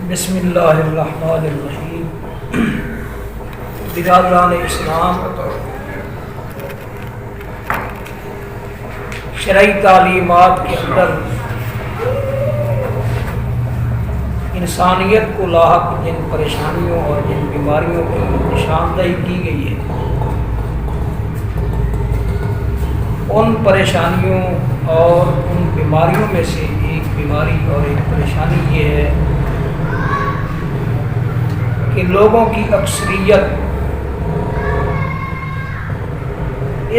بسم اللہ الرحمن الرحیم۔ برادران اسلام، شرعی تعلیمات کے اندر انسانیت کو لاحق جن پریشانیوں اور جن بیماریوں کی نشاندہی کی گئی ہے، ان پریشانیوں اور ان بیماریوں میں سے ایک بیماری اور ایک پریشانی یہ ہے کہ لوگوں کی اکثریت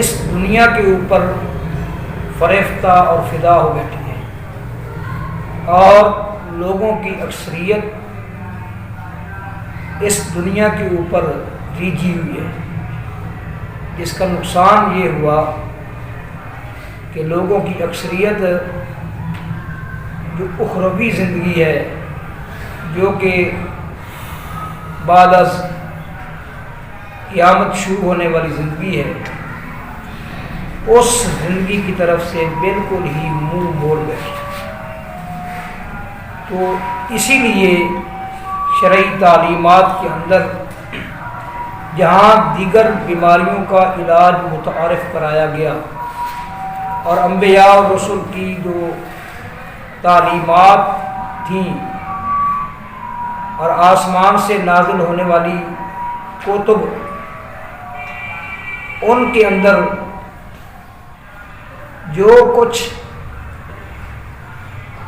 اس دنیا کے اوپر فریفتہ اور فدا ہو بیٹھی ہے، اور لوگوں کی اکثریت اس دنیا کے اوپر ریجھی ہوئی ہے، جس کا نقصان یہ ہوا کہ لوگوں کی اکثریت جو اخروی زندگی ہے، جو کہ بعد از قیامت شروع ہونے والی زندگی ہے، اس زندگی کی طرف سے بالکل ہی منہ موڑ گئے۔ تو اسی لیے شرعی تعلیمات کے اندر جہاں دیگر بیماریوں کا علاج متعارف کرایا گیا اور انبیاء اور رسول کی جو تعلیمات تھیں اور آسمان سے نازل ہونے والی کتب، ان کے اندر جو کچھ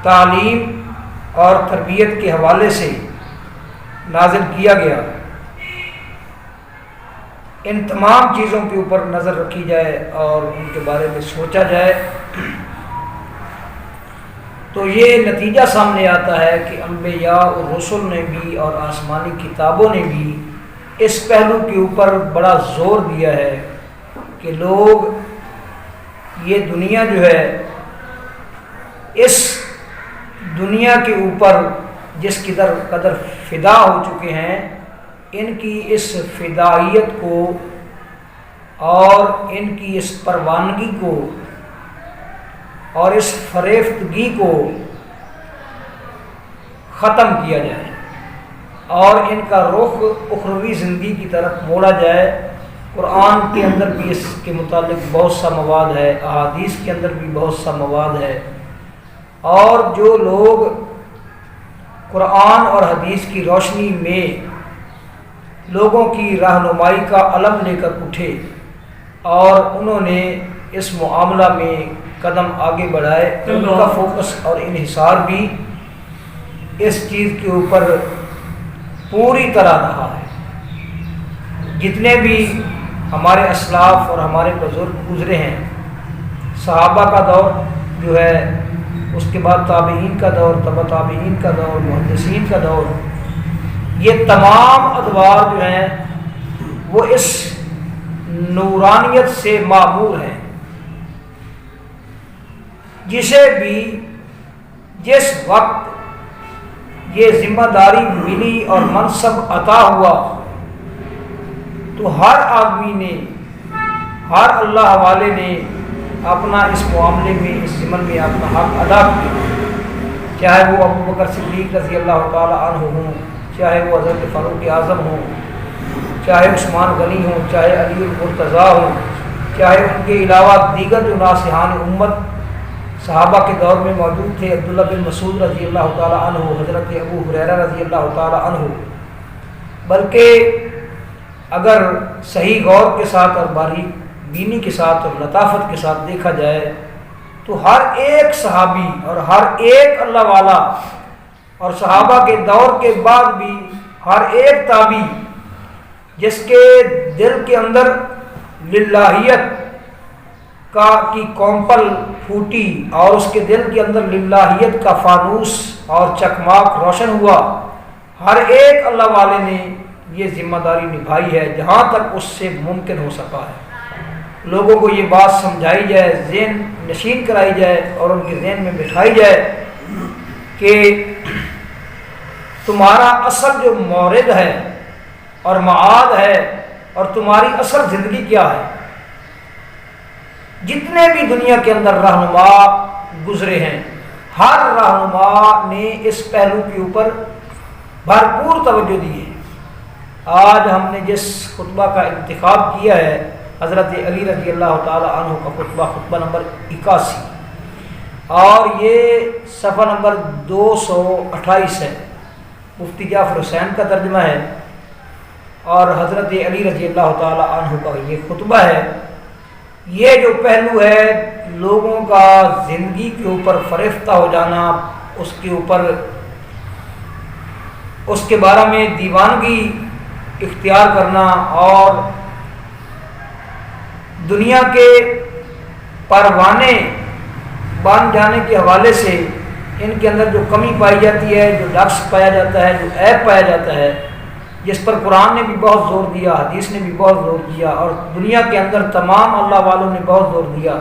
تعلیم اور تربیت کے حوالے سے نازل کیا گیا، ان تمام چیزوں کے اوپر نظر رکھی جائے اور ان کے بارے میں سوچا جائے تو یہ نتیجہ سامنے آتا ہے کہ انبیاء اور رسل نے بھی اور آسمانی کتابوں نے بھی اس پہلو کے اوپر بڑا زور دیا ہے کہ لوگ یہ دنیا جو ہے، اس دنیا کے اوپر جس قدر فدا ہو چکے ہیں، ان کی اس فدائیت کو اور ان کی اس پروانگی کو اور اس فریفتگی کو ختم کیا جائے اور ان کا رخ اخروی زندگی کی طرف موڑا جائے۔ قرآن کے اندر بھی اس کے متعلق بہت سا مواد ہے، احادیث کے اندر بھی بہت سا مواد ہے، اور جو لوگ قرآن اور حدیث کی روشنی میں لوگوں کی رہنمائی کا علم لے کر اٹھے اور انہوں نے اس معاملہ میں قدم آگے بڑھائے، ان کا فوکس اور انحصار بھی اس چیز کے اوپر پوری طرح رہا ہے۔ جتنے بھی ہمارے اسلاف اور ہمارے بزرگ گزرے ہیں، صحابہ کا دور جو ہے، اس کے بعد تابعین کا دور، تبع تابعین کا دور، محدثین کا دور، یہ تمام ادوار جو ہیں وہ اس نورانیت سے معمور ہیں۔ جسے بھی جس وقت یہ ذمہ داری ملی اور منصب عطا ہوا تو ہر آدمی نے، ہر اللہ والے نے اپنا اس معاملے میں، اس ضمن میں اپنا حق ادا کیا، چاہے وہ ابو بکر صدیق رضی اللہ تعالی عنہ ہوں، چاہے وہ حضرت فاروق اعظم ہوں، چاہے عثمان غنی ہوں، چاہے علی المرتضیٰ ہوں، چاہے ان کے علاوہ دیگر جو ناصحان امت صحابہ کے دور میں موجود تھے، عبداللہ بن مسعود رضی اللہ تعالی عنہ، حضرت ابو ہریرہ رضی اللہ تعالی عنہ۔ بلکہ اگر صحیح غور کے ساتھ اور باریک بینی کے ساتھ اور لطافت کے ساتھ دیکھا جائے تو ہر ایک صحابی اور ہر ایک اللہ والا اور صحابہ کے دور کے بعد بھی ہر ایک تابعی جس کے دل کے اندر للہیت کی کومپل پھوٹی اور اس کے دل کے اندر للہیت کا فانوس اور چکماک روشن ہوا، ہر ایک اللہ والے نے یہ ذمہ داری نبھائی ہے جہاں تک اس سے ممکن ہو سکا ہے۔ لوگوں کو یہ بات سمجھائی جائے، ذہن نشین کرائی جائے اور ان کے ذہن میں بٹھائی جائے کہ تمہارا اصل جو مورد ہے اور معاد ہے اور تمہاری اصل زندگی کیا ہے۔ جتنے بھی دنیا کے اندر رہنما گزرے ہیں، ہر رہنما نے اس پہلو کے اوپر بھرپور توجہ دی ہے۔ آج ہم نے جس خطبہ کا انتخاب کیا ہے حضرت علی رضی اللہ تعالی عنہ کا خطبہ نمبر 81، اور یہ صفحہ نمبر 228 ہے، مفتی جعفر حسین کا ترجمہ ہے، اور حضرت علی رضی اللہ تعالی عنہ کا یہ خطبہ ہے۔ یہ جو پہلو ہے لوگوں کا زندگی کے اوپر فریفتہ ہو جانا، اس کے اوپر اس کے بارے میں دیوانگی اختیار کرنا، اور دنیا کے پروانے بن جانے کے حوالے سے ان کے اندر جو کمی پائی جاتی ہے، جو نقص پایا جاتا ہے، جو عیب پایا جاتا ہے، جس پر قرآن نے بھی بہت زور دیا، حدیث نے بھی بہت زور دیا، اور دنیا کے اندر تمام اللہ والوں نے بہت زور دیا،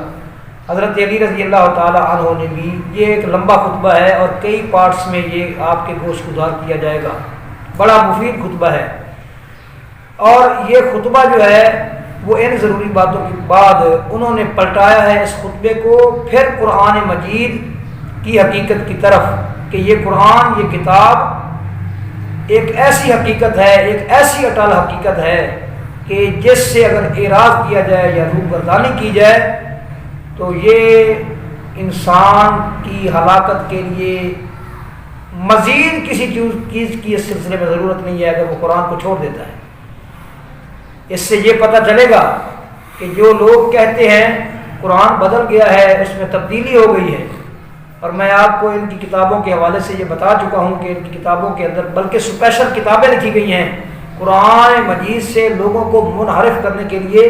حضرت علی رضی اللہ تعالی عنہ نے بھی۔ یہ ایک لمبا خطبہ ہے اور کئی پارٹس میں یہ آپ کے گوشت گزار کیا جائے گا، بڑا مفید خطبہ ہے۔ اور یہ خطبہ جو ہے وہ ان ضروری باتوں کے بعد انہوں نے پلٹایا ہے اس خطبے کو پھر قرآن مجید کی حقیقت کی طرف، کہ یہ قرآن، یہ کتاب ایک ایسی حقیقت ہے، ایک ایسی اٹل حقیقت ہے کہ جس سے اگر اعراض کیا جائے یا روگردانی کی جائے تو یہ انسان کی ہلاکت کے لیے مزید کسی چیز کی اس سلسلے میں ضرورت نہیں ہے اگر وہ قرآن کو چھوڑ دیتا ہے۔ اس سے یہ پتہ چلے گا کہ جو لوگ کہتے ہیں قرآن بدل گیا ہے، اس میں تبدیلی ہو گئی ہے، اور میں آپ کو ان کی کتابوں کے حوالے سے یہ بتا چکا ہوں کہ ان کی کتابوں کے اندر بلکہ اسپیشل کتابیں لکھی گئی ہیں قرآن مجید سے لوگوں کو منحرف کرنے کے لیے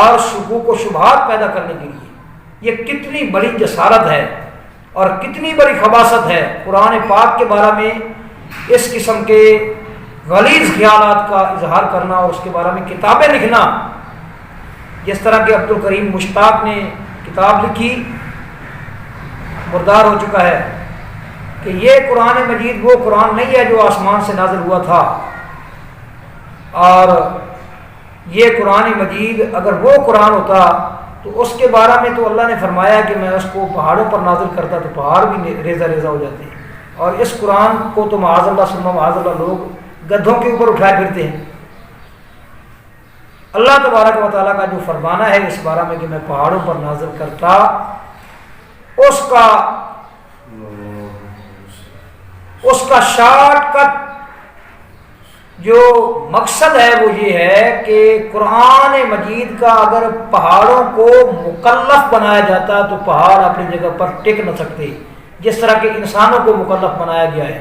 اور شکوک و شبہات پیدا کرنے کے لیے۔ یہ کتنی بڑی جسارت ہے اور کتنی بڑی خباثت ہے قرآن پاک کے بارے میں اس قسم کے غلیظ خیالات کا اظہار کرنا اور اس کے بارے میں کتابیں لکھنا۔ جس طرح کہ عبد الکریم مشتاق نے کتاب لکھی، مردار ہو چکا ہے، کہ یہ قرآن مجید وہ قرآن نہیں ہے جو آسمان سے نازل ہوا تھا، اور یہ قرآن مجید اگر وہ قرآن ہوتا تو اس کے بارے میں تو اللہ نے فرمایا کہ میں اس کو پہاڑوں پر نازل کرتا تو پہاڑ بھی ریزہ ریزہ ہو جاتے ہیں، اور اس قرآن کو تو معاذ اللہ ثم معاذ اللہ لوگ گدھوں کے اوپر اٹھائے پھرتے ہیں۔ اللہ تبارک و تعالیٰ کا جو فرمانا ہے اس بارے میں کہ میں پہاڑوں پر نازل کرتا، اس کا شارٹ کٹ جو مقصد ہے وہ یہ ہے کہ قرآن مجید کا اگر پہاڑوں کو مکلف بنایا جاتا تو پہاڑ اپنی جگہ پر ٹک نہ سکتے، جس طرح کہ انسانوں کو مکلف بنایا گیا ہے۔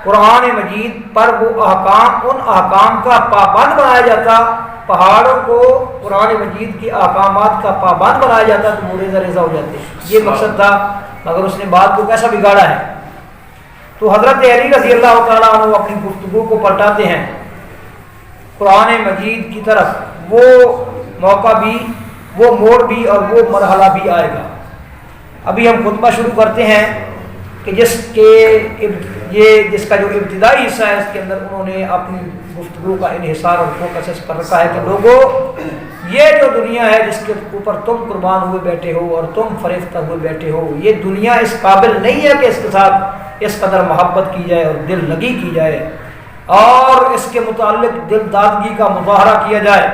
قرآن مجید پر وہ احکام، ان احکام کا پابند بنایا جاتا، پہاڑوں کو قرآن مجید کے احکامات کا پابند بنایا جاتا تو وہ ریزہ ریزہ ہو جاتے، یہ مقصد تھا، مگر اس نے بات کو کیسا بگاڑا ہے۔ تو حضرت علی رضی اللہ تعالیٰ عنہ اپنی گفتگو کو پلٹاتے ہیں قرآن مجید کی طرف۔ وہ موقع بھی، وہ موڑ بھی اور وہ مرحلہ بھی آئے گا۔ ابھی ہم خطبہ شروع کرتے ہیں کہ جس کا جو ابتدائی حصہ ہے اس کے اندر انہوں نے اپنی گفتگو کا انحصار اور فوکس اس پر رکھا ہے کہ لوگوں، یہ جو دنیا ہے جس کے اوپر تم قربان ہوئے بیٹھے ہو اور تم فریفتہ ہوئے بیٹھے ہو، یہ دنیا اس قابل نہیں ہے کہ اس کے ساتھ اس قدر محبت کی جائے اور دل لگی کی جائے اور اس کے متعلق دل دادگی کا مظاہرہ کیا جائے۔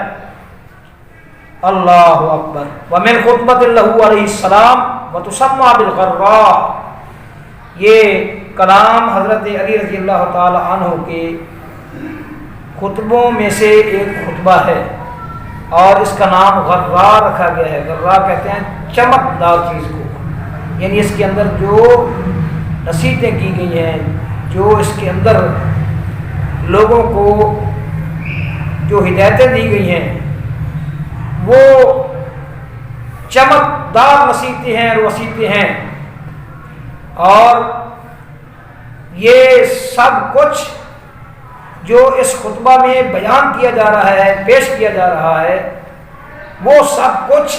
اللہ اکبر۔ ومن خطبۃ اللہ علیہ السلام وتسمى بالغراء، یہ کلام حضرت علی رضی اللہ تعالی عنہ کے خطبوں میں سے ایک خطبہ ہے، اور اس کا نام غراء رکھا گیا ہے۔ غراء کہتے ہیں چمکدار چیز کو، یعنی اس کے اندر جو نصیحتیں کی گئی ہیں، جو اس کے اندر لوگوں کو جو ہدایتیں دی گئی ہیں وہ چمکدار نصیحتیں ہیں اور وصیتیں ہیں، اور یہ سب کچھ جو اس خطبہ میں بیان کیا جا رہا ہے، پیش کیا جا رہا ہے، وہ سب کچھ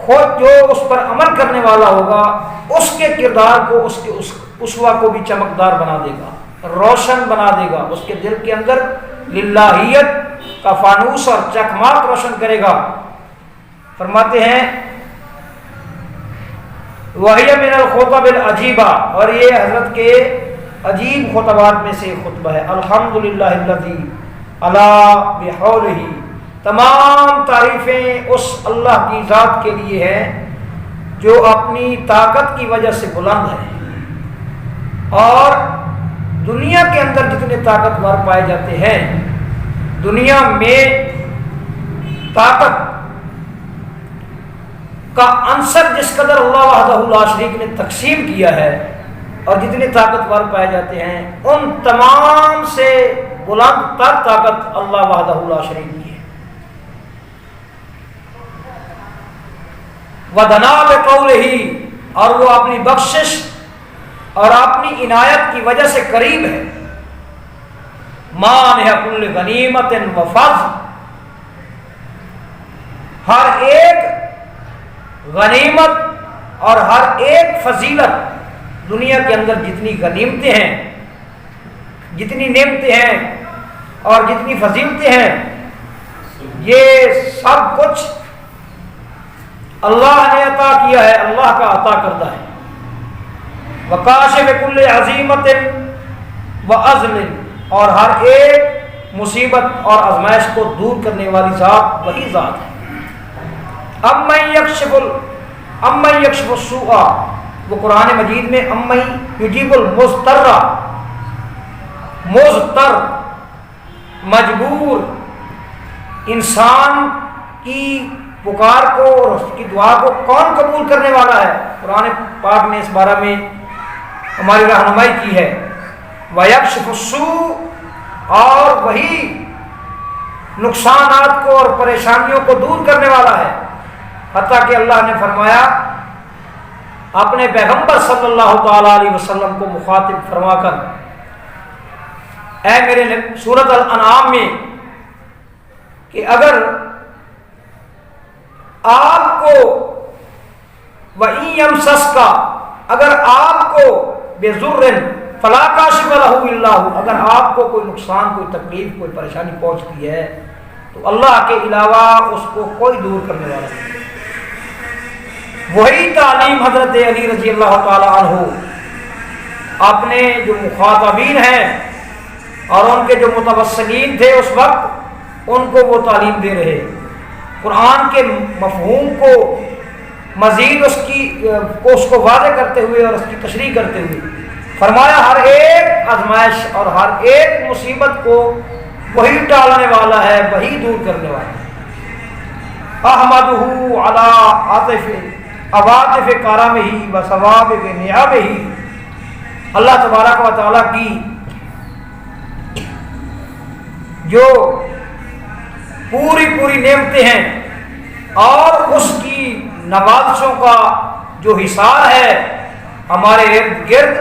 خود جو اس پر عمل کرنے والا ہوگا اس کے کردار کو، اس کے اسوہ کو بھی چمکدار بنا دے گا، روشن بنا دے گا، اس کے دل کے اندر للہیت کا فانوس اور چکماک روشن کرے گا۔ فرماتے ہیں وہی من الخطب العجیبہ، اور یہ حضرت کے عجیب خطبات میں سے خطبہ ہے۔ الحمدللہ الذی علا بحولہ، تمام تعریفیں اس اللہ کی ذات کے لیے ہیں جو اپنی طاقت کی وجہ سے بلند ہے، اور دنیا کے اندر جتنے طاقتور پائے جاتے ہیں، دنیا میں طاقت کا عنصر جس قدر اللہ وحدہ لا شریک نے تقسیم کیا ہے، اور جتنے طاقتور پائے جاتے ہیں ان تمام سے بلند تر طاقت اللہ وحدہ لا شریک کی ہے۔ وَدَنَا بِقَوْلِهِ، اور وہ اپنی بخشش اور اپنی عنایت کی وجہ سے قریب ہے۔ مانع کل غنیمت و فضل، ہر ایک غنیمت اور ہر ایک فضیلت، دنیا کے اندر جتنی غنیمتیں ہیں، جتنی نعمتیں ہیں اور جتنی فضیلتیں ہیں، یہ سب کچھ اللہ نے عطا کیا ہے، اللہ کا عطا کردہ ہے۔ وَكَاشِفِ كُلِّ عَظِیمَةٍ وَعَزْلٍ، اور ہر ایک مصیبت اور آزمائش کو دور کرنے والی ذات وہی ذات ہے۔ اَمَّن يَكْشِفُ السُّوءَ، وہ قرآن مجید میں اَمَّن يُجِيبُ الْمُضْطَرَّ، مضطر مجبور انسان کی پکار کو اور اس کی دعا کو کون قبول کرنے والا ہے؟ قرآن پاک نے اس بارے میں ہماری رہنمائی کی ہے۔ وَيَكْشِفُ السُّوءَ، اور وہی نقصانات کو اور پریشانیوں کو دور کرنے والا ہے۔ حتیٰ کہ اللہ نے فرمایا اپنے پیغمبر صلی اللہ تعالی علیہ وسلم کو مخاطب فرما کر، اے میرے سورۃ الانعام میں، کہ اگر آپ کو وَإِن يَمْسَسْكَ، اگر آپ کو بِضُرٍّ فَلَا كَاشِفَ لَهُ إِلَّا هُوَ، اگر آپ کو کوئی نقصان، کوئی تکلیف، کوئی پریشانی پہنچتی ہے تو اللہ کے علاوہ اس کو کوئی دور کرنے والا نہیں۔ وہی تعلیم حضرت علی رضی اللہ تعالی عنہ اپنے جو مخاطبین ہیں اور ان کے جو متوسلین تھے اس وقت، ان کو وہ تعلیم دے رہے، قرآن کے مفہوم کو مزید اس کو واضح کرتے ہوئے اور اس کی تشریح کرتے ہوئے فرمایا ہر ایک آزمائش اور ہر ایک مصیبت کو وہی ٹالنے والا ہے، وہی دور کرنے والا ہے۔ احمدہ علی عواطف کرمہ و ثوابہ نعمہ، اللہ تبارک و تعالیٰ کی جو پوری نعمتیں ہیں اور اس کی نوازشوں کا جو حصار ہے ہمارے ارد گرد،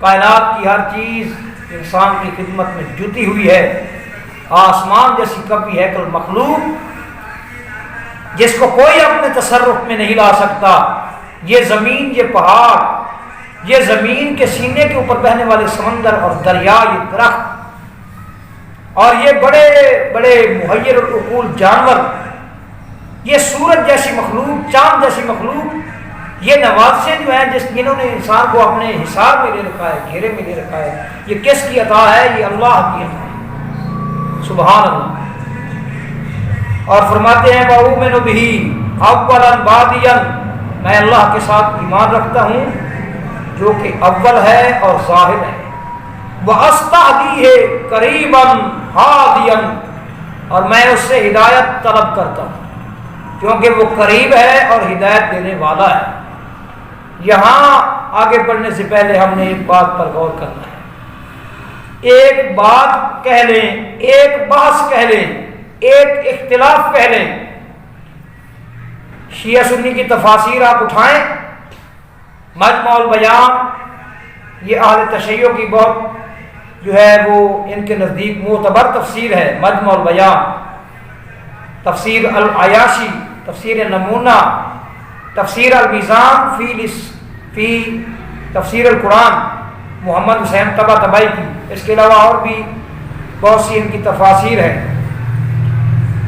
کائنات کی ہر چیز انسان کی خدمت میں جتی ہوئی ہے۔ آسمان جیسی کبھی ہیکل مخلوق جس کو کوئی اپنے تصرف میں نہیں لا سکتا، یہ زمین، یہ پہاڑ، یہ زمین کے سینے کے اوپر بہنے والے سمندر اور دریا، یہ درخت اور یہ بڑے بڑے محیر العقول جانور، یہ سورج جیسی مخلوق، چاند جیسی مخلوق، یہ نوازشیں جو ہیں جنہوں نے انسان کو اپنے حصار میں لے رکھا ہے، گھیرے میں لے رکھا ہے، یہ کس کی عطا ہے؟ یہ اللہ کی عطا ہے، سبحان اللہ۔ اور فرماتے ہیں وَأُؤْمِنُ بِهِ أَوَّلًا بَادِيًا، میں اللہ کے ساتھ ایمان رکھتا ہوں جو کہ اول ہے اور ظاہر ہے۔ وَأَسْتَهْدِيهِ قَرِيبًا هَادِيًا، اور میں اس سے ہدایت طلب کرتا ہوں کیونکہ وہ قریب ہے اور ہدایت دینے والا ہے۔ یہاں آگے بڑھنے سے پہلے ہم نے ایک بات پر غور کرنا ہے، ایک بات کہہ لیں، ایک بحث کہہ لیں، ایک اختلاف کہہ لیں۔ شیعہ سنی کی تفاسیر آپ اٹھائیں، مجمع البیان یہ اہل تشیع کی بہت جو ہے وہ ان کے نزدیک معتبر تفسیر ہے، مجمع البیان، تفسیر العیاشی، تفسیر نمونہ، تفسیر المیزان فی تفسیر القرآن محمد حسین طباطبائی کی، اس کے علاوہ اور بھی بہت سی ان کی تفاسیر ہیں۔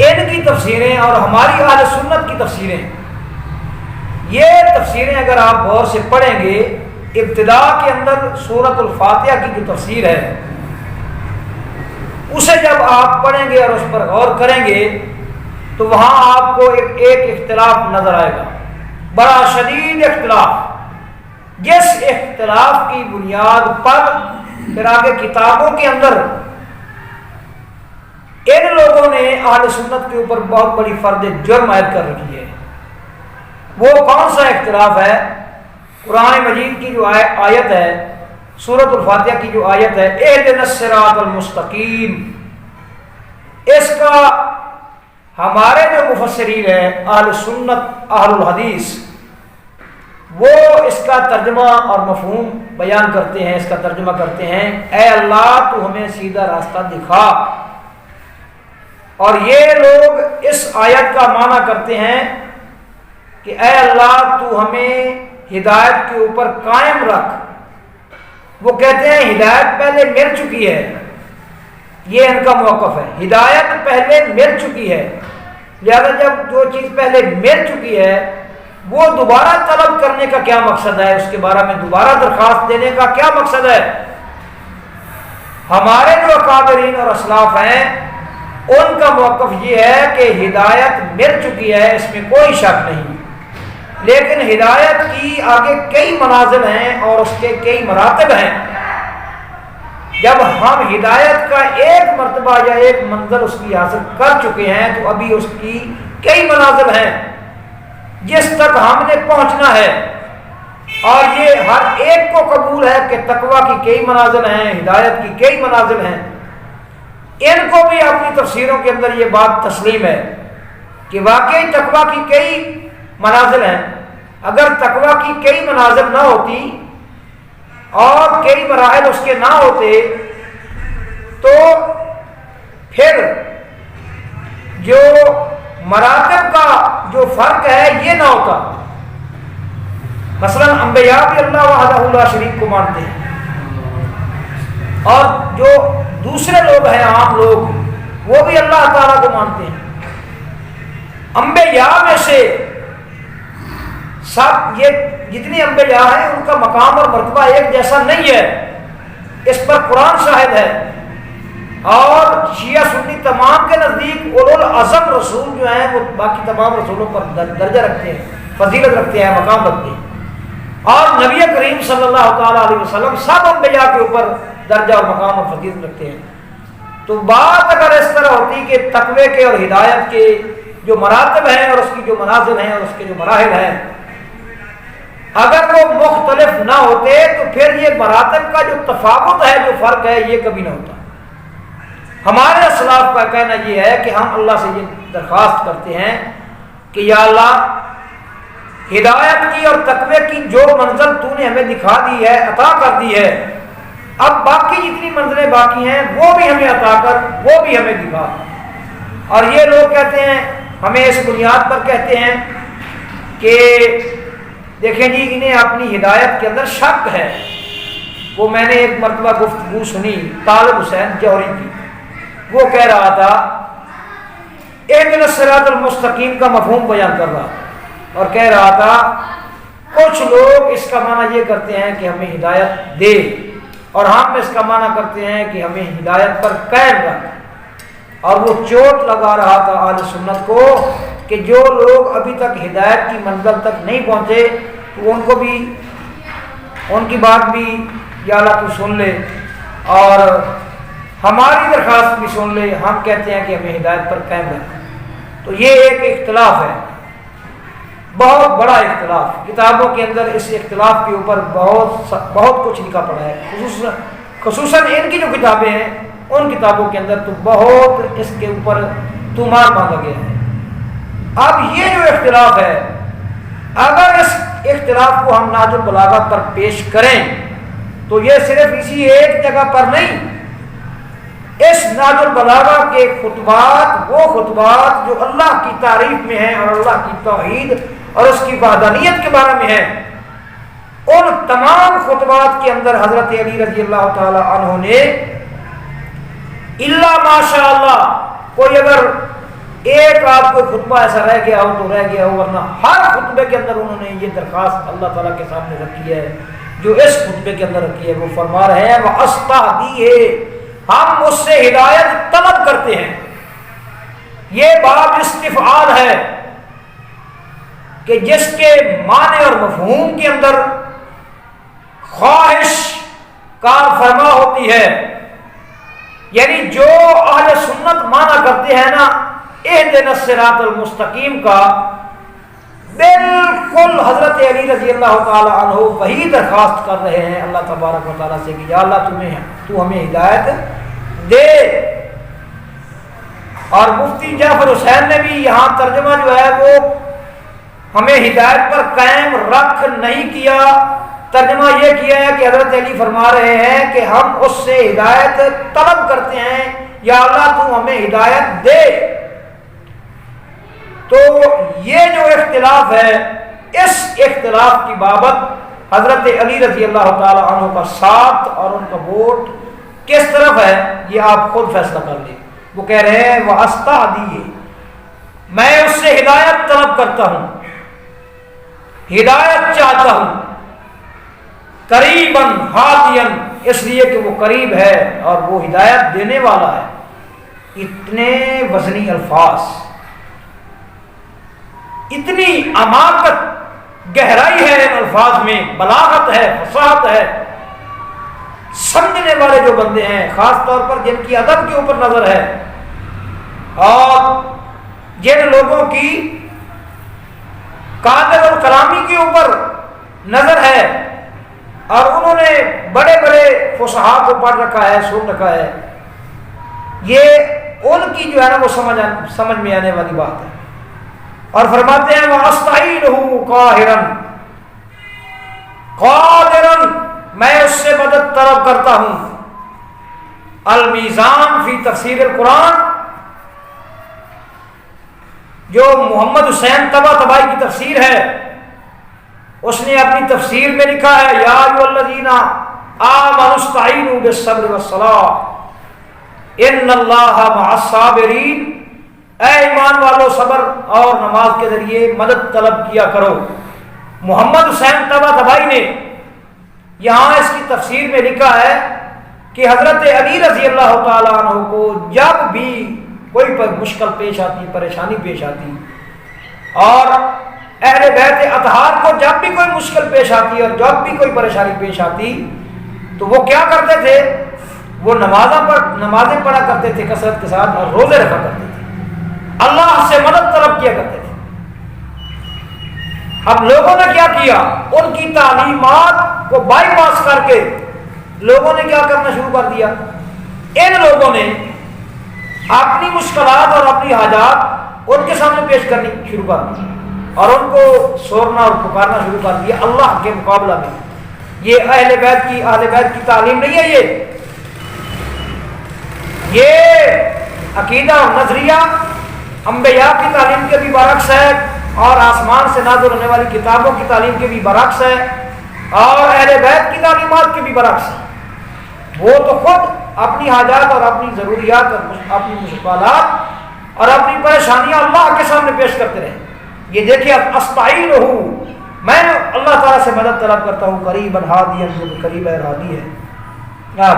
ان کی تفسیریں اور ہماری اہل سنت کی تفسیریں یہ تفسیریں اگر آپ غور سے پڑھیں گے، ابتدا کے اندر سورۃ الفاتحہ کی جو تفسیر ہے اسے جب آپ پڑھیں گے اور اس پر غور کریں گے تو وہاں آپ کو ایک اختلاف نظر آئے گا، بڑا شدید اختلاف، جس اختلاف کی بنیاد پر پھر آگے کتابوں کے اندر ان لوگوں نے اہل سنت کے اوپر بہت بڑی فرد جرم عائد کر رکھی ہے۔ وہ کون سا اختلاف ہے؟ قرآن مجید کی جو آیت ہے، سورۃ الفاتحہ کی جو آیت ہے، اہدنا الصراط المستقیم، اس کا ہمارے جو مفسرین ہیں اہل سنت اہل الحدیث وہ اس کا ترجمہ اور مفہوم بیان کرتے ہیں، اس کا ترجمہ کرتے ہیں، اے اللہ تو ہمیں سیدھا راستہ دکھا۔ اور یہ لوگ اس آیت کا معنی کرتے ہیں کہ اے اللہ تو ہمیں ہدایت کے اوپر قائم رکھ۔ وہ کہتے ہیں ہدایت پہلے مل چکی ہے، یہ ان کا موقف ہے، ہدایت پہلے مل چکی ہے، لہذا جب جو چیز پہلے مل چکی ہے وہ دوبارہ طلب کرنے کا کیا مقصد ہے، اس کے بارے میں دوبارہ درخواست دینے کا کیا مقصد ہے؟ ہمارے جو اکابرین اور اسلاف ہیں ان کا موقف یہ ہے کہ ہدایت مل چکی ہے، اس میں کوئی شک نہیں، لیکن ہدایت کی آگے کئی منازل ہیں اور اس کے کئی مراتب ہیں۔ جب ہم ہدایت کا ایک مرتبہ یا ایک منزل اس کی حاصل کر چکے ہیں تو ابھی اس کی کئی منازل ہیں جس تک ہم نے پہنچنا ہے، اور یہ ہر ایک کو قبول ہے کہ تقویٰ کی کئی منازل ہیں، ہدایت کی کئی منازل ہیں۔ ان کو بھی اپنی تفسیروں کے اندر یہ بات تسلیم ہے کہ واقعی تقویٰ کی کئی منازل ہیں۔ اگر تقویٰ کی کئی منازل نہ ہوتی اور کئی مراحل اس کے نہ ہوتے تو پھر جو مراتب کا جو فرق ہے یہ نہ ہوتا۔ مثلا انبیاء بھی اللہ وحدہ لا شریک کو مانتے ہیں، اور جو دوسرے لوگ ہیں عام لوگ وہ بھی اللہ تعالیٰ کو مانتے ہیں۔ انبیاء میں سے سب یہ جتنی انبیاء ہیں ان کا مقام اور مرتبہ ایک جیسا نہیں ہے، اس پر قرآن شاہد ہے، اور شیعہ سنی تمام کے نزدیک اولو العزم رسول جو ہیں وہ باقی تمام رسولوں پر درجہ رکھتے ہیں، فضیلت رکھتے ہیں، مقام رکھتے ہیں، اور نبی کریم صلی اللہ تعالیٰ علیہ وسلم سب انبیاء کے اوپر درجہ اور مقام اور فضیلت رکھتے ہیں۔ تو بات اگر اس طرح ہوتی کہ تقوی کے اور ہدایت کے جو مراتب ہیں اور اس کی جو منازل ہیں اور اس کے جو مراحل ہیں اگر وہ مختلف نہ ہوتے تو پھر یہ مراتب کا جو تفاوت ہے، جو فرق ہے، یہ کبھی نہ ہوتا۔ ہمارے اسلاف کا کہنا یہ ہے کہ ہم اللہ سے یہ درخواست کرتے ہیں کہ یا اللہ ہدایت کی اور تقوی کی جو منزل تو نے ہمیں دکھا دی ہے، عطا کر دی ہے، اب باقی جتنی منزلیں باقی ہیں وہ بھی ہمیں عطا کر، وہ بھی ہمیں دکھا۔ اور یہ لوگ کہتے ہیں، ہمیں اس بنیاد پر کہتے ہیں کہ دیکھیں جی انہیں اپنی ہدایت کے اندر شک ہے۔ وہ میں نے ایک مرتبہ گفتگو سنی طالب حسین جوہری کی، وہ کہہ رہا تھا اہدنا الصراط المستقیم کا مفہوم بیان کر رہا اور کہہ رہا تھا کچھ لوگ اس کا معنی یہ کرتے ہیں کہ ہمیں ہدایت دے، اور ہم اس کا معنی کرتے ہیں کہ ہمیں ہدایت پر قائم رکھ۔ اور وہ چوٹ لگا رہا تھا اہل سنت کو کہ جو لوگ ابھی تک ہدایت کی منزل تک نہیں پہنچے تو ان کو بھی ان کی بات بھی یا اللہ تو سن لے اور ہماری درخواست بھی سن لے، ہم کہتے ہیں کہ ہمیں ہدایت پر قائم رکھ۔ تو یہ ایک اختلاف ہے، بہت بڑا اختلاف، کتابوں کے اندر اس اختلاف کے اوپر بہت کچھ لکھا پڑا ہے، خصوصاً ان کی جو کتابیں ہیں ان کتابوں کے اندر تو بہت اس کے اوپر تمار مانگا گیا ہے۔ اب یہ جو اختلاف ہے، اگر اس اختلاف کو ہم نہج البلاغہ پر پیش کریں تو یہ صرف اسی ایک جگہ پر نہیں، اس نہج البلاغہ کے خطبات وہ خطبات جو اللہ کی تعریف میں ہیں اور اللہ کی توحید اور اس کی وحدانیت کے بارے میں ہیں، ان تمام خطبات کے اندر حضرت علی رضی اللہ تعالی عنہ نے الا ماشاء اللہ کوئی اگر ایک آدھ کوئی خطبہ ایسا رہ گیا ہو تو رہ گیا ہو، ورنہ ہر خطبے کے اندر انہوں نے یہ درخواست اللہ تعالیٰ کے سامنے رکھی ہے جو اس خطبے کے اندر رکھی ہے۔ وہ فرما رہے ہیں وَأَسْتَهْدِيهِ، ہم اس سے ہدایت طلب کرتے ہیں۔ یہ باب استفعال ہے کہ جس کے معنی اور مفہوم کے اندر خواہش کار فرما ہوتی ہے، یعنی جو اہل سنت مانا کرتے ہیں نا اہدنا الصراط المستقیم کا، بالکل حضرت علی رضی اللہ تعالی عنہ وہی درخواست کر رہے ہیں اللہ تبارک و تعالیٰ سے کہ یا اللہ تو ہمیں ہدایت دے۔ اور مفتی جعفر حسین نے بھی یہاں ترجمہ جو ہے وہ ہمیں ہدایت پر قائم رکھ نہیں کیا، ترجمہ یہ کیا ہے کہ حضرت علی فرما رہے ہیں کہ ہم اس سے ہدایت طلب کرتے ہیں، یا اللہ تو ہمیں ہدایت دے۔ تو یہ جو اختلاف ہے، اس اختلاف کی بابت حضرت علی رضی اللہ تعالی عنہ کا ساتھ اور ان کا ووٹ کس طرف ہے یہ آپ خود فیصلہ کر لیں۔ وہ کہہ رہے ہیں وَأَسْتَهْدِيهِ، میں اس سے ہدایت طلب کرتا ہوں، ہدایت چاہتا ہوں، قریباً ہادیاً، اس لیے کہ وہ قریب ہے اور وہ ہدایت دینے والا ہے۔ اتنے وزنی الفاظ، اتنی عماقت گہرائی ہے ان الفاظ میں، بلاغت ہے، فصاحت ہے۔ سمجھنے والے جو بندے ہیں، خاص طور پر جن کی ادب کے اوپر نظر ہے اور جن لوگوں کی قادر اور کلامی کے اوپر نظر ہے اور انہوں نے بڑے بڑے فصحاء کو پڑھ رکھا ہے، سن رکھا ہے، یہ ان کی جو ہے نا وہ سمجھ میں آنے والی بات ہے۔ اور فرماتے ہیں وَأَسْتَعِينُهُ قَاهِرًا قَادِرًا، میں اس سے مدد طلب کرتا ہوں۔ المیزان فی تفسیر القرآن، جو محمد حسین طباطبائی کی تفسیر ہے، اس نے اپنی تفسیر میں لکھا ہے یا ایھا الذین آمنوا استعینوا بالصبر والصلاۃ ان اللہ مع الصابرین، اے ایمان والو صبر اور نماز کے ذریعے مدد طلب کیا کرو۔ محمد حسین طباطبائی نے یہاں اس کی تفسیر میں لکھا ہے کہ حضرت علی رضی اللہ تعالیٰ عنہ کو جب بھی کوئی مشکل پیش آتی، پریشانی پیش آتی، اور اہل بیت اطہار کو جب بھی کوئی مشکل پیش آتی اور جب بھی کوئی پریشانی پیش آتی تو وہ کیا کرتے تھے؟ وہ نمازیں پڑھا کرتے تھے کثرت کے ساتھ اور روزے رکھا کرتے تھے، اللہ سے مدد طلب کیا کرتے تھے۔ اب لوگوں نے کیا کیا؟ ان کی تعلیمات کو بائی پاس کر کے لوگوں نے کیا کرنا شروع کر دیا؟ ان لوگوں نے اپنی مشکلات اور اپنی حاجات ان کے سامنے پیش کرنی شروع کر دی اور ان کو سورنا اور پکارنا شروع کر دیا اللہ کے مقابلہ میں۔ یہ اہل بیت کی تعلیم نہیں ہے، یہ عقیدہ اور نظریہ انبیاء کی تعلیم کے بھی برعکس ہے اور آسمان سے نازل ہونے والی کتابوں کی تعلیم کے بھی برعکس ہے اور اہل بیت کی تعلیمات کے بھی برعکس ہے۔ وہ تو خود اپنی حاجات اور اپنی ضروریات اور اپنی مشکلات اور اپنی پریشانیاں اللہ کے سامنے پیش کرتے رہے۔ یہ دیکھیے استعینہ، میں اللہ تعالیٰ سے مدد طلب کرتا ہوں، قریبا ہادیا، جو کہ قریب ہے، ہادی ہے،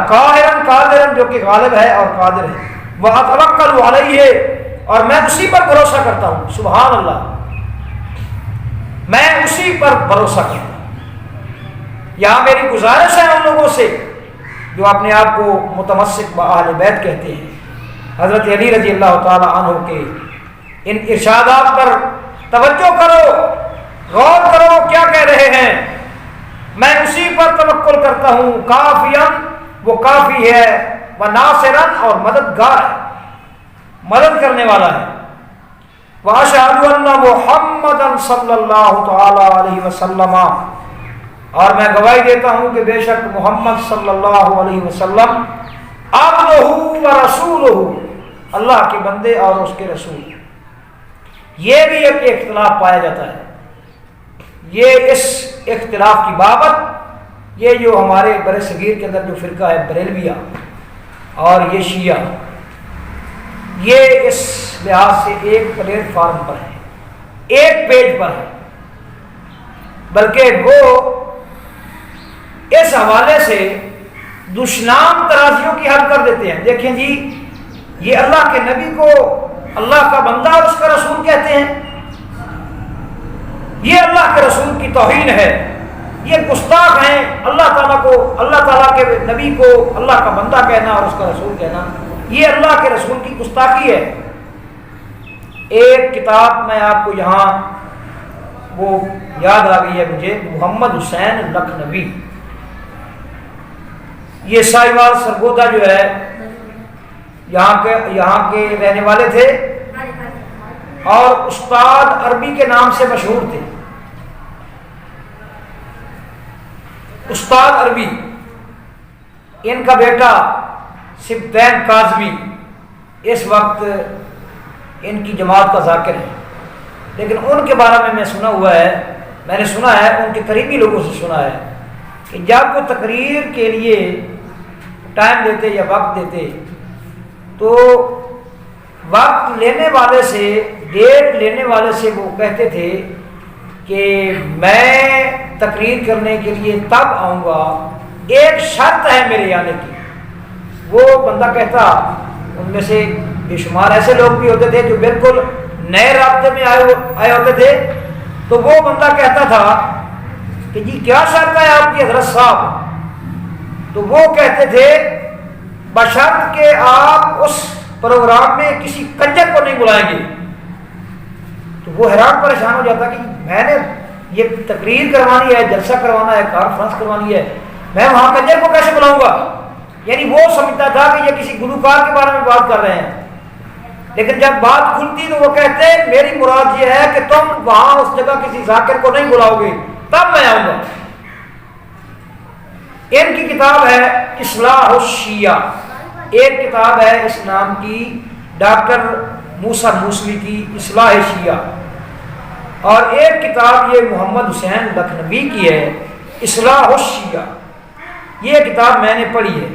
قاہرا قادرا، جو کہ غالب ہے اور قادر ہے، واتوکل علیہ، اور میں اسی پر بھروسہ کرتا ہوں۔ سبحان اللہ، میں اسی پر بھروسہ کرتا ہوں۔ یہاں میری گزارش ہے ان لوگوں سے جو اپنے آپ کو متمسک بأہل بیت کہتے ہیں، حضرت علی رضی اللہ تعالی عنہ کے ان ارشادات پر توجہ کرو، غور کرو کیا کہہ رہے ہیں۔ میں اسی پر توکل کرتا ہوں، کافیاً، وہ کافی ہے، وناصراً، اور مددگار ہے، مدد کرنے والا ہے۔ واشہد ان محمدًا صلی اللہ تعالی علیہ وسلم، اور میں گواہی دیتا ہوں کہ بے شک محمد صلی اللہ علیہ وسلم عبدہ ورسولہ، اللہ کے بندے اور اس کے رسول۔ یہ بھی ایک اختلاف پایا جاتا ہے، یہ اس اختلاف کی بابت، یہ جو ہمارے برصغیر کے اندر جو فرقہ ہے بریلویہ اور یہ شیعہ، یہ اس لحاظ سے ایک پلیٹ فارم پر ہے، ایک پیج پر ہے، بلکہ وہ اس حوالے سے دشنام ترازیوں کی حل کر دیتے ہیں۔ دیکھیں جی، یہ اللہ کے نبی کو اللہ کا بندہ اور اس کا رسول کہتے ہیں، یہ اللہ کے رسول کی توہین ہے، یہ گستاخ ہیں اللہ تعالیٰ کو، اللہ تعالیٰ کے نبی کو اللہ کا بندہ کہنا اور اس کا رسول کہنا، یہ اللہ کے رسول کی گستاخی ہے۔ ایک کتاب میں آپ کو یہاں وہ یاد آ گئی ہے مجھے، محمد حسین لکھنوی، یہ سائیوال سرگودا جو ہے یہاں کے رہنے والے تھے اور استاد عربی کے نام سے مشہور تھے، استاد عربی۔ ان کا بیٹا سبطین کاظمی اس وقت ان کی جماعت کا ذاکر ہے، لیکن ان کے بارے میں میں نے سنا ہے ان کے قریبی لوگوں سے سنا ہے کہ جب وہ تقریر کے لیے ٹائم دیتے یا وقت دیتے تو وقت لینے والے سے، ڈیٹ لینے والے سے وہ کہتے تھے کہ میں تقریر کرنے کے لیے تب آؤں گا، ایک شرط ہے میرے آنے کی۔ وہ بندہ کہتا، ان میں سے بے شمار ایسے لوگ بھی ہوتے تھے جو بالکل نئے رابطے میں آئے ہوتے تھے، تو وہ بندہ کہتا تھا کہ جی کیا شرط ہے آپ کی حضرت صاحب؟ تو وہ کہتے تھے بشرط کہ آپ اس پروگرام میں کسی کنجر کو نہیں بلائیں گے۔ تو وہ حیران پریشان ہو جاتا کہ میں نے یہ تقریر کروانی ہے، جلسہ کروانا ہے، کانفرنس کروانی ہے، میں وہاں کنجر کو کیسے بلاؤں گا؟ یعنی وہ سمجھتا تھا کہ یہ کسی گلوکار کے بارے میں بات کر رہے ہیں، لیکن جب بات کھلتی تو وہ کہتے میری مراد یہ ہے کہ تم وہاں اس جگہ کسی ذاکر کو نہیں بلاؤ گے، تب میں آؤں گا۔ ان کی کتاب ہے اصلاح الشیعہ، ایک کتاب ہے اس نام کی ڈاکٹر موسیٰ موسوی کی اصلاح شیعہ، اور ایک کتاب یہ محمد حسین لکھنوی کی ہے اصلاح الشیعہ۔ یہ کتاب میں نے پڑھی ہے،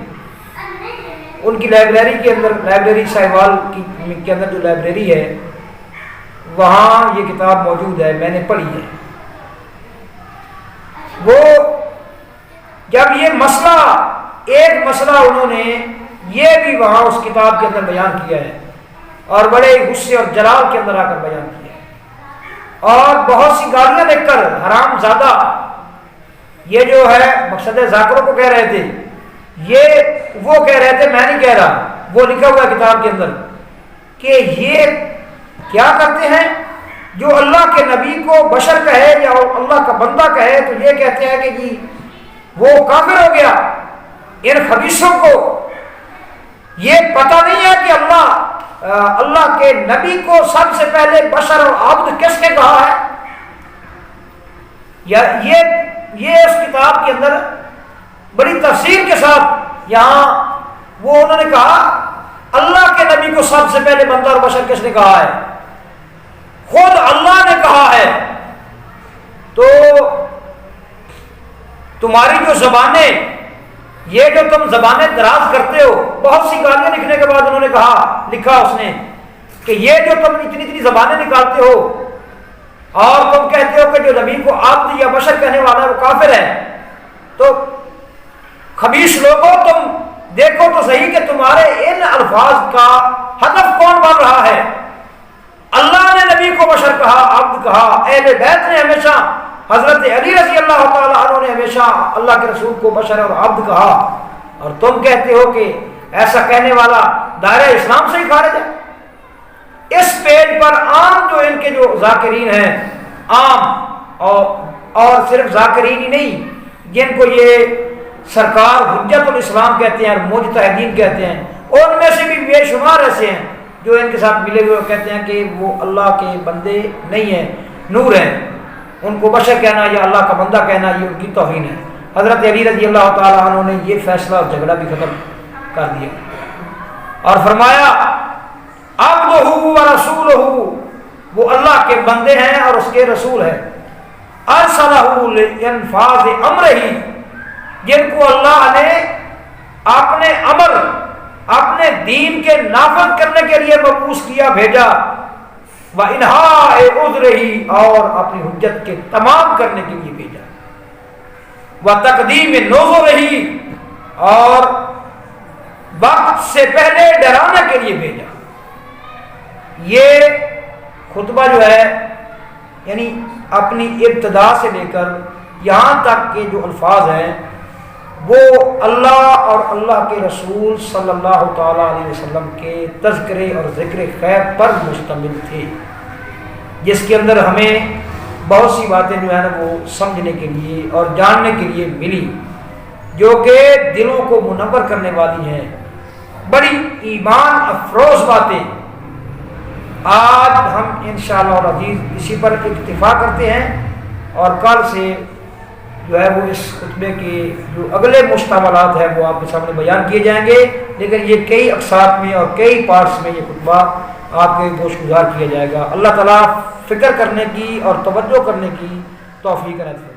ان کی لائبریری کے اندر، لائبریری سائیوال کے اندر جو لائبریری ہے وہاں یہ کتاب موجود ہے، میں نے پڑھی ہے۔ وہ جب یہ مسئلہ، ایک مسئلہ انہوں نے یہ بھی وہاں اس کتاب کے اندر بیان کیا ہے اور بڑے غصے اور جلال کے اندر آ کر بیان کیا ہے، اور بہت سی گالیاں دیکھ کر حرام زادہ، یہ جو ہے مقصد ذاکروں کو کہہ رہے تھے، یہ وہ کہہ رہے تھے، میں نہیں کہہ رہا، وہ لکھا ہوا ہے کتاب کے اندر کہ یہ کیا کرتے ہیں، جو اللہ کے نبی کو بشر کہے یا اللہ کا بندہ کہے تو یہ کہتے ہیں کہ جی وہ کافر ہو گیا۔ ان خبیثوں کو یہ پتہ نہیں ہے کہ اللہ کے نبی کو سب سے پہلے بشر اور عبد کس نے کہا ہے؟ یا یہ اس کتاب کے اندر بڑی تفصیل کے ساتھ یہاں وہ انہوں نے کہا اللہ کے نبی کو سب سے پہلے بندہ اور بشر کس نے کہا ہے؟ خود اللہ نے کہا ہے۔ تو تمہاری جو زبانیں، یہ جو تم زبانیں دراز کرتے ہو، بہت سی گالیاں لکھنے کے بعد انہوں نے لکھا اس نے کہ یہ جو تم اتنی زبانیں نکالتے ہو اور تم کہتے ہو کہ جو نبی کو عبد یا بشر کہنے والا ہے وہ کافر ہے، تو خبیث لوگوں تم دیکھو تو صحیح کہ تمہارے ان الفاظ کا ہدف کون بن رہا ہے؟ اللہ نے نبی کو بشر کہا، عبد کہا، اہل بیت نے ہمیشہ، حضرت علی رضی اللہ تعالیٰ عنہ نے ہمیشہ اللہ کے رسول کو بشر اور عبد کہا، اور تم کہتے ہو کہ ایسا کہنے والا دائرہ اسلام سے ہی خارج ہے۔ اس پیج پر عام جو ان کے جو ذاکرین ہیں، عام اور صرف ذاکرین ہی نہیں، جن کو یہ سرکار حجت الاسلام کہتے ہیں اور مجتہدین کہتے ہیں، ان میں سے بھی بے شمار ایسے ہیں جو ان کے ساتھ ملے ہوئے کہتے ہیں کہ وہ اللہ کے بندے نہیں ہیں، نور ہیں، ان کو بشر کہنا یا اللہ کا بندہ کہنا یہ ان کی توہین ہے۔ حضرت علی رضی اللہ تعالیٰ عنہ نے یہ فیصلہ اور جھگڑا بھی ختم کر دیا اور فرمایا عبدہ و رسولہ، وہ اللہ کے بندے ہیں اور اس کے رسول ہیں، ارسلہ لانفاذ امرہ، جن کو اللہ نے اپنے امر، اپنے دین کے نافذ کرنے کے لیے مبعوث کیا بھیجا، وَإِنْهَاءِ عُذْرِهِ اور اپنی حجت کے تمام کرنے کے لیے بھیجا، وَتَقْدِيمِ نُذُرِهِ اور وقت سے پہلے ڈرانے کے لیے بھیجا۔ یہ خطبہ جو ہے یعنی اپنی ابتدا سے لے کر یہاں تک کے جو الفاظ ہیں وہ اللہ اور اللہ کے رسول صلی اللہ تعالیٰ علیہ وسلم کے تذکرے اور ذکر خیر پر مشتمل تھے، جس کے اندر ہمیں بہت سی باتیں جو ہے نا وہ سمجھنے کے لیے اور جاننے کے لیے ملی، جو کہ دلوں کو منور کرنے والی ہیں، بڑی ایمان افروز باتیں۔ آج ہم انشاءاللہ العزیز اسی پر اکتفا کرتے ہیں، اور کل سے جو ہے وہ اس خطبے کے جو اگلے مشتملات ہیں وہ آپ کے سامنے بیان کیے جائیں گے، لیکن یہ کئی اقساط میں اور کئی پارٹس میں یہ خطبہ آپ کے گوش گزار کیا جائے گا۔ اللہ تعالیٰ فکر کرنے کی اور توجہ کرنے کی توفیق عطا فرمائے۔